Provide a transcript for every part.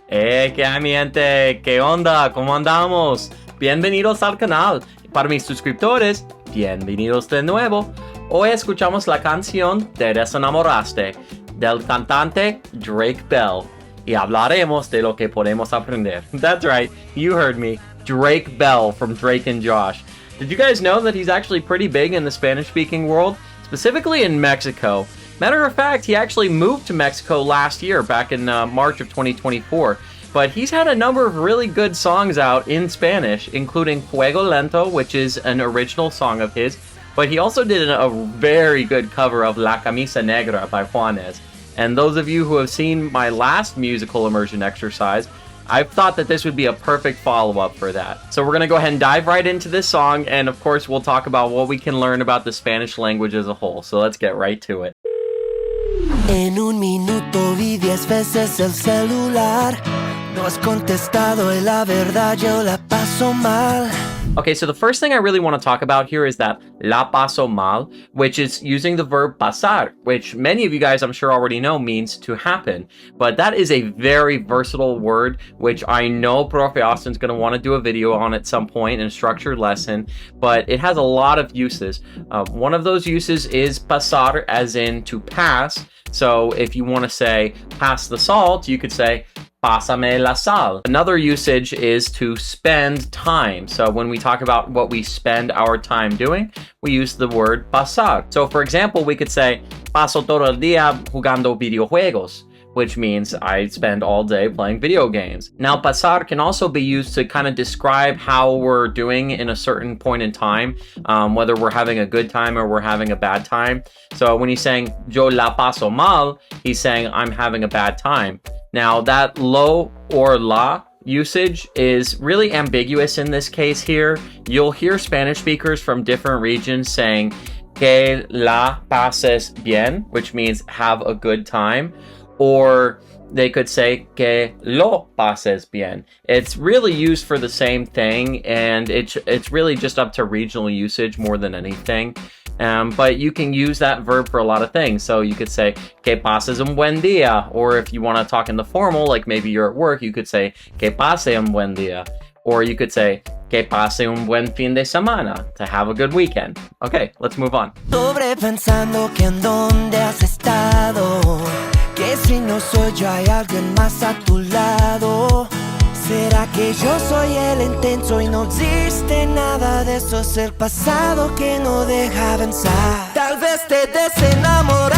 ¿Qué hay, mi gente? ¿Qué onda? ¿Cómo andamos? Bienvenidos al canal. Para mis suscriptores, bienvenidos de nuevo. Hoy escuchamos la canción de Desenamoraste del cantante Drake Bell y hablaremos de lo que podemos aprender. That's right, you heard me. Drake Bell from Drake and Josh. Did you guys know that he's actually pretty big in the Spanish-speaking world, specifically in Mexico? Matter of fact, he actually moved to Mexico last year, back in March of 2024. But he's had a number of really good songs out in Spanish, including Fuego Lento, which is an original song of his. But he also did a very good cover of La Camisa Negra by Juanes. And those of you who have seen my last musical immersion exercise, I thought that this would be a perfect follow-up for that. So we're going to go ahead and dive right into this song, and of course we'll talk about what we can learn about the Spanish language as a whole. So let's get right to it. En un minuto vi 10 veces el celular. No has contestado y la verdad yo la paso mal. Okay, so the first thing I really want to talk about here is that la paso mal, which is using the verb pasar, which many of you guys I'm sure already know means to happen. But that is a very versatile word, which I know Prof. Austin's going to want to do a video on at some point in a structured lesson, but it has a lot of uses. One of those uses is pasar, as in to pass. So if you want to say pass the salt, you could say pásame la sal. Another usage is to spend time. So when we talk about what we spend our time doing, we use the word pasar. So for example, we could say paso todo el día jugando videojuegos, which means I spend all day playing video games. Now, pasar can also be used to kind of describe how we're doing in a certain point in time, whether we're having a good time or we're having a bad time. So when he's saying yo la paso mal, he's saying I'm having a bad time. Now, that lo or la usage is really ambiguous in this case here. You'll hear Spanish speakers from different regions saying que la pases bien, which means have a good time. Or they could say que lo pases bien. It's really used for the same thing, and it's really just up to regional usage more than anything. But you can use that verb for a lot of things. So you could say que pases un buen día, or if you want to talk in the formal, like maybe you're at work, you could say que pase un buen día, or you could say que pase un buen fin de semana, to have a good weekend. Okay, let's move on. Sobrepensando que en dónde has estado, que si no soy yo hay alguien más a tu lado. ¿Será que yo soy el intenso y no existe nada de eso? Es el pasado que no deja avanzar. Tal vez te desenamoraste.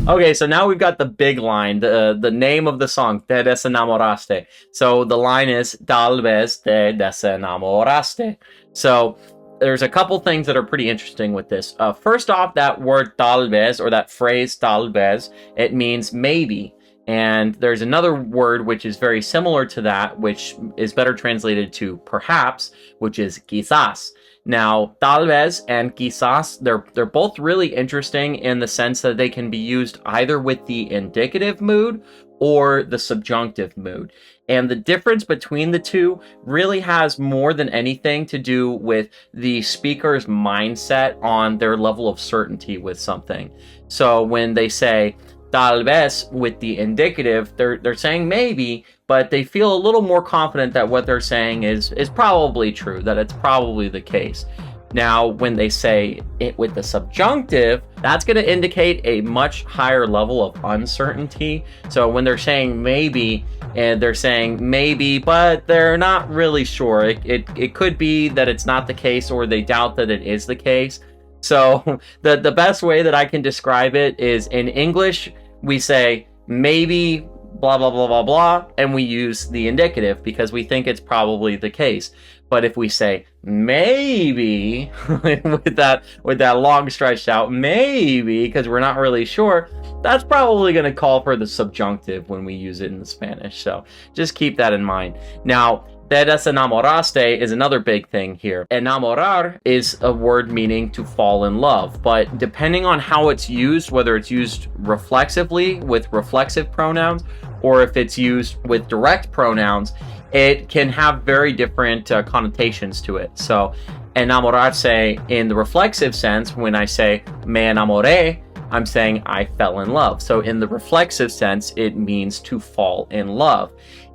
Okay, so now we've got the big line, the name of the song, Te Desenamoraste. So the line is Tal Vez te desenamoraste. So there's a couple things that are pretty interesting with this. First off, that word tal vez, or that phrase tal vez, it means maybe. And there's another word which is very similar to that, which is better translated to perhaps, which is quizás. Now, tal vez and quizás, they're both really interesting in the sense that they can be used either with the indicative mood or the subjunctive mood. And the difference between the two really has more than anything to do with the speaker's mindset on their level of certainty with something. So when they say tal vez with the indicative, they're saying maybe, but they feel a little more confident that what they're saying is probably true, that it's probably the case. Now, when they say it with the subjunctive, that's going to indicate a much higher level of uncertainty. So when they're saying maybe, and they're saying maybe, but they're not really sure. It could be that it's not the case, or they doubt that it is the case. So the best way that I can describe it is, in English, we say maybe blah, blah, blah, blah, blah, and we use the indicative because we think it's probably the case. But if we say maybe with that long stretched out maybe, because we're not really sure, that's probably going to call for the subjunctive when we use it in Spanish. So just keep that in mind. Now, Te desenamoraste is another big thing here. Enamorar is a word meaning to fall in love, but depending on how it's used, whether it's used reflexively with reflexive pronouns, or if it's used with direct pronouns, it can have very different connotations to it. So enamorarse in the reflexive sense, when I say me enamoré, I'm saying I fell in love. So in the reflexive sense, it means to fall in love.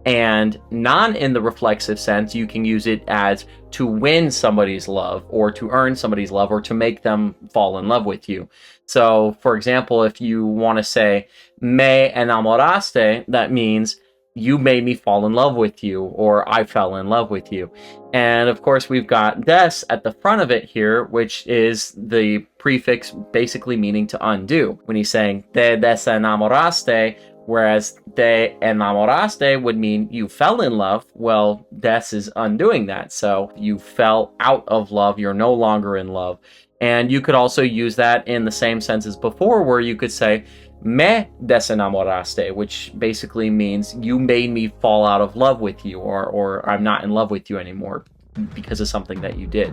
And non in the reflexive sense, you can use it as to win somebody's love or to earn somebody's love or to make them fall in love with you. So, for example, if you want to say me enamoraste, that means you made me fall in love with you, or I fell in love with you. And of course, we've got des at the front of it here, which is the prefix basically meaning to undo. When he's saying te desenamoraste, whereas te enamoraste would mean you fell in love, well, des is undoing that. So you fell out of love, you're no longer in love. And you could also use that in the same sense as before, where you could say me desenamoraste, which basically means you made me fall out of love with you, or I'm not in love with you anymore because of something that you did.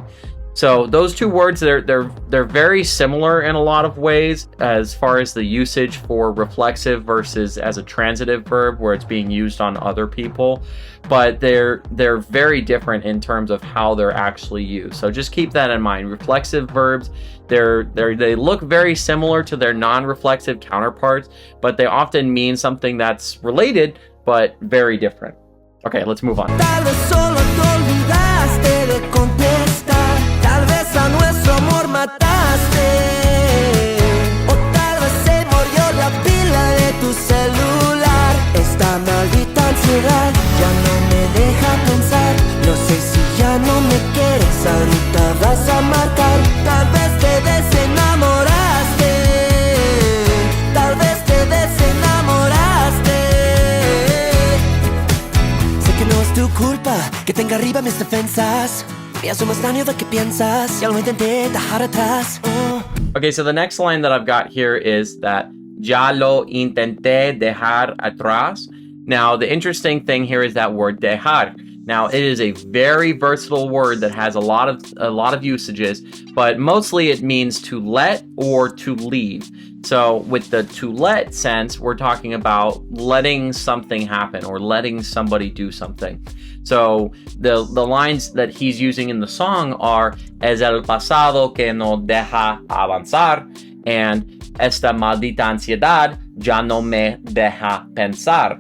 So those two words, they're very similar in a lot of ways as far as the usage for reflexive versus as a transitive verb where it's being used on other people, but they're very different in terms of how they're actually used. So just keep that in mind. Reflexive verbs, they look very similar to their non-reflexive counterparts, but they often mean something that's related but very different. Okay, let's move on. Tal vez solo te olvidaste de contestar, tal vez a nuestro amor mataste, o tal vez se murió la pila de tu celular. Esta maldita ansiedad ya no me deja pensar, no sé si ya no me quieres, ahorita vas a marcar. Tal vez te desenamoraste, tal vez te desenamoraste. Sé que no es tu culpa que tenga arriba mis defensas. Me hace más daño de que piensas. Ya lo intenté dejar atrás. Okay, so the next line that I've got here is that ya lo intenté dejar atrás. Now, the interesting thing here is that word dejar. Now, it is a very versatile word that has a lot of usages, but mostly it means to let or to leave. So with the to let sense, we're talking about letting something happen or letting somebody do something. So the lines that he's using in the song are es el pasado que no deja avanzar and esta maldita ansiedad ya no me deja pensar.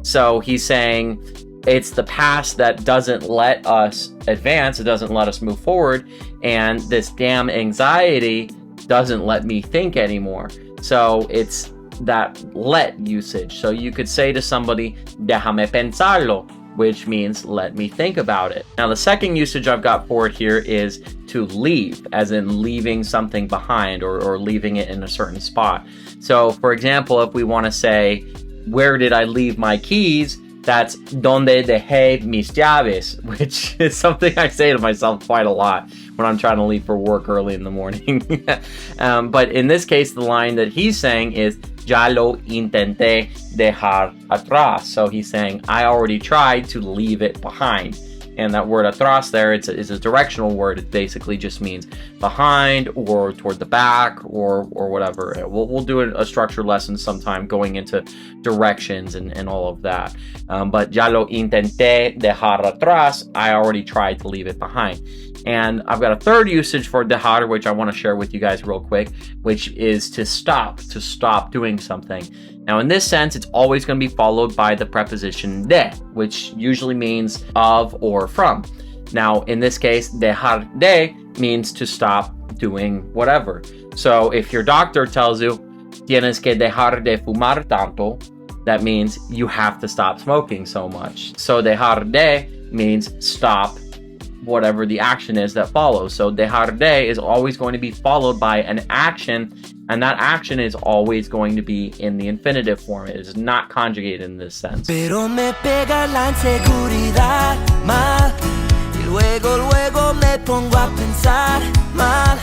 So he's saying it's the past that doesn't let us advance, it doesn't let us move forward, and this damn anxiety doesn't let me think anymore. So it's that let usage. So you could say to somebody, déjame pensarlo, which means let me think about it. Now the second usage I've got for it here is to leave, as in leaving something behind or leaving it in a certain spot. So for example, if we want to say, where did I leave my keys? That's donde dejé mis llaves, which is something I say to myself quite a lot when I'm trying to leave for work early in the morning. But in this case, the line that he's saying is ya lo intenté dejar atrás. So he's saying, I already tried to leave it behind. And that word atrás there, it's a directional word. It basically just means behind or toward the back or whatever. We'll do a structured lesson sometime going into directions and all of that. But ya lo intenté dejar atrás, I already tried to leave it behind. And I've got a third usage for dejar, which I want to share with you guys real quick, which is to stop doing something. Now, in this sense, it's always going to be followed by the preposition de, which usually means of or from. Now, in this case, dejar de means to stop doing whatever. So if your doctor tells you, tienes que dejar de fumar tanto, that means you have to stop smoking so much. So dejar de means stop whatever the action is that follows. So dejar de is always going to be followed by an action, and that action is always going to be in the infinitive form. It is not conjugated in this sense. Pero me pega la inseguridad mal, y luego me pongo a pensar mal.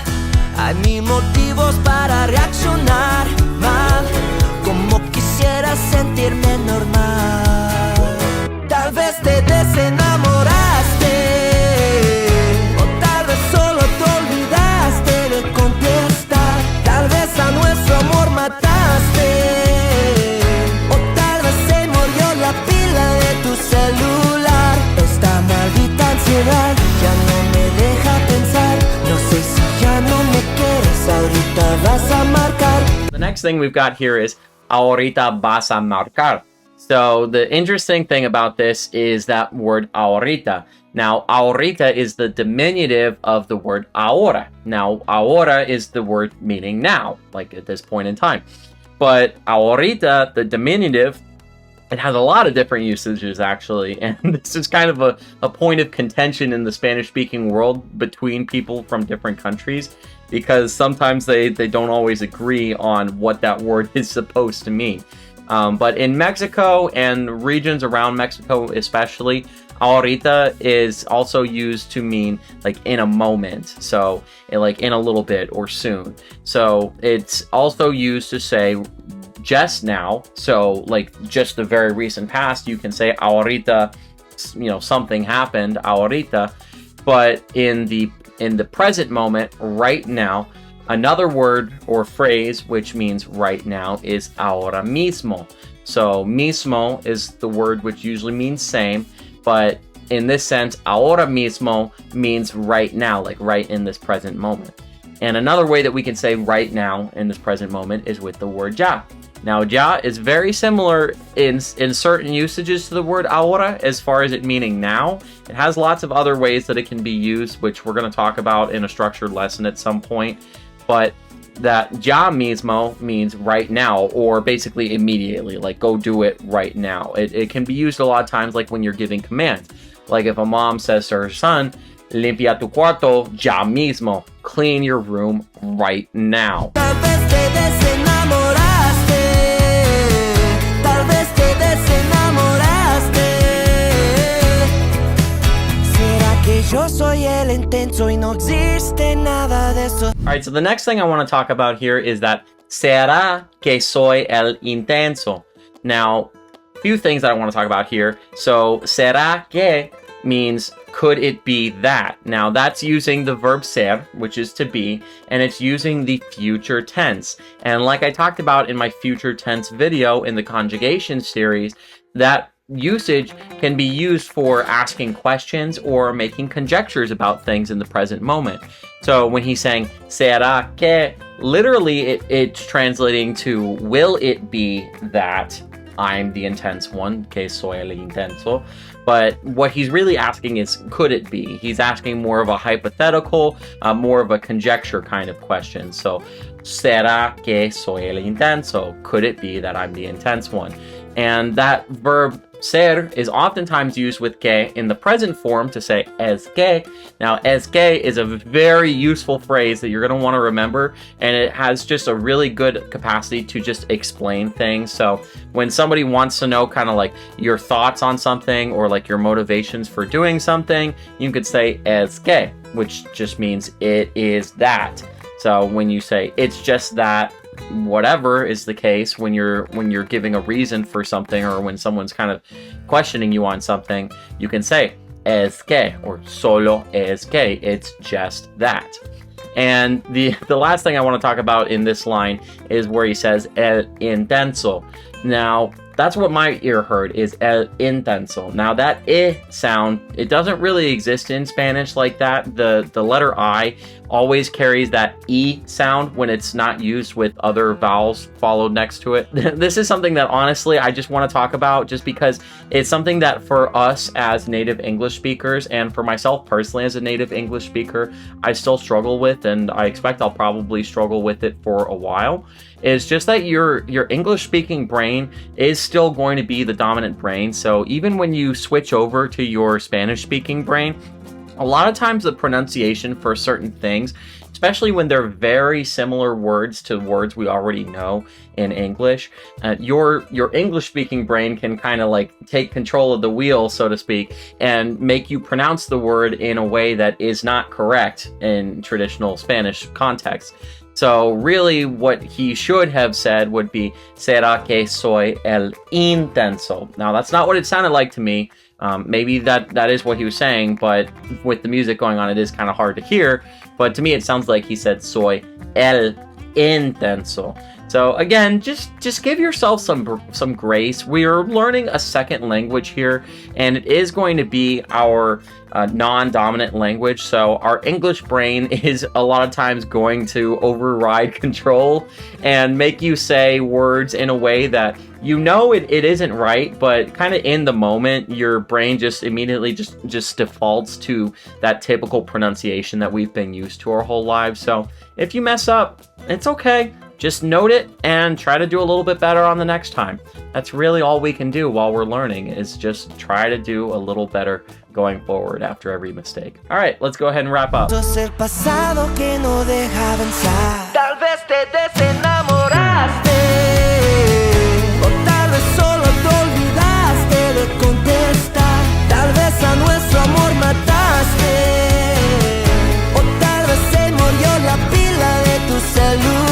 Hay mil motivos para reaccionar mal, como quisiera sentirme normal. Tal vez te desenamoraste, o tal vez solo te olvidaste de contestar. Tal vez a nuestro amor mataste, o tal vez se murió la pila de tu celular. Esta maldita ansiedad ya no me deja pensar, no sé si ya no me quieres, ahorita vas a marcar. The next thing we've got here is Ahorita vas a marcar. So the interesting thing about this is that word ahorita. Now, ahorita is the diminutive of the word ahora. Now, ahora is the word meaning now, like at this point in time. But ahorita, the diminutive, it has a lot of different usages, actually. And this is kind of a point of contention in the Spanish-speaking world between people from different countries, because sometimes they don't always agree on what that word is supposed to mean. But in Mexico and regions around Mexico especially, ahorita is also used to mean like in a moment, so like in a little bit or soon. So it's also used to say just now, so like just the very recent past, you can say ahorita, something happened, ahorita. But in the present moment, right now, another word or phrase which means right now is ahora mismo. So mismo is the word which usually means same, but in this sense, ahora mismo means right now, like right in this present moment. And another way that we can say right now in this present moment is with the word ya. Now, ya is very similar in certain usages to the word ahora as far as it meaning now. It has lots of other ways that it can be used, which we're going to talk about in a structured lesson at some point. But that ya mismo means right now, or basically immediately, like go do it right now. It can be used a lot of times like when you're giving commands. Like if a mom says to her son, limpia tu cuarto ya mismo, clean your room right now. Tal vez te desenamoraste, tal vez te desenamoraste. ¿Será que yo soy el intenso y no existe nada de eso? All right, so the next thing I want to talk about here is that será que soy el intenso. Now, a few things that I want to talk about here. So, será que means could it be that? Now, that's using the verb ser, which is to be, and it's using the future tense. And like I talked about in my future tense video in the conjugation series, that usage can be used for asking questions or making conjectures about things in the present moment. So when he's saying será que, literally it's translating to will it be that I'm the intense one, que soy el intenso. But what he's really asking is, could it be? He's asking more of a hypothetical, more of a conjecture kind of question. So, será que soy el intenso? Could it be that I'm the intense one? And that verb ser is oftentimes used with que in the present form to say es que. Now, es que is a very useful phrase that you're going to want to remember, and it has just a really good capacity to just explain things. So when somebody wants to know kind of like your thoughts on something or like your motivations for doing something, you could say es que, which just means it is that. So when you say it's just that, whatever is the case, when you're giving a reason for something, or when someone's kind of questioning you on something, you can say es que, or solo es que, it's just that. And the last thing I want to talk about in this line is where he says el intenso. Now, that's what my ear heard, is el intenso. Now that sound, it doesn't really exist in Spanish like that. The letter I always carries that E sound when it's not used with other vowels followed next to it. This is something that honestly I just want to talk about, just because it's something that for us as native English speakers, and for myself personally as a native English speaker, I still struggle with, and I expect I'll probably struggle with it for a while. It's just that your English speaking brain is still going to be the dominant brain. So even when you switch over to your Spanish speaking brain, a lot of times the pronunciation for certain things, especially when they're very similar words to words we already know in English, your English speaking brain can kind of like take control of the wheel, so to speak, and make you pronounce the word in a way that is not correct in traditional Spanish context. So really what he should have said would be, será que soy el intenso. Now that's not what it sounded like to me. Maybe that is what he was saying, but with the music going on, it is kind of hard to hear. But to me, it sounds like he said soy el intenso. So again, just give yourself some grace. We are learning a second language here, and it is going to be our non-dominant language. So our English brain is a lot of times going to override control and make you say words in a way that you know it isn't right, but kind of in the moment, your brain just immediately just defaults to that typical pronunciation that we've been used to our whole lives. So if you mess up, it's okay. Just note it and try to do a little bit better on the next time. That's really all we can do while we're learning, is just try to do a little better going forward after every mistake. All right, let's go ahead and wrap up. El pasado que no deja avanzar. Tal vez te desenamoraste, o tal vez solo te olvidaste de contestar. Tal vez a nuestro amor mataste, o tal vez se murió la pila de tu celular.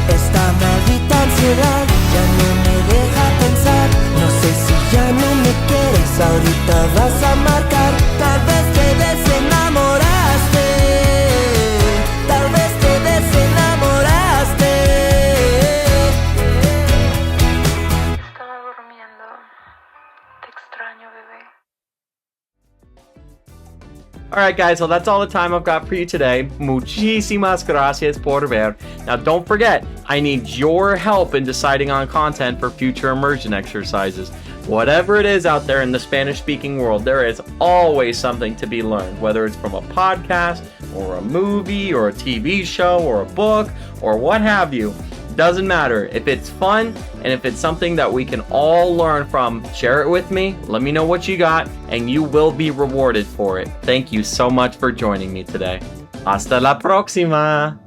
Esta maldita ansiedad ya no me deja pensar. No sé si ya no me quieres, ahorita vas a marcar. Tal vez te desenamoraste, tal vez te desenamoraste. Estaba durmiendo, te extraño, bebé. Alright guys, well that's all the time I've got for you today. Muchísimas gracias por ver. Now don't forget, I need your help in deciding on content for future immersion exercises. Whatever it is out there in the Spanish-speaking world, there is always something to be learned, whether it's from a podcast, or a movie, or a TV show, or a book, or what have you. Doesn't matter. If it's fun, and if it's something that we can all learn from, share it with me, let me know what you got, and you will be rewarded for it. Thank you so much for joining me today. Hasta la próxima!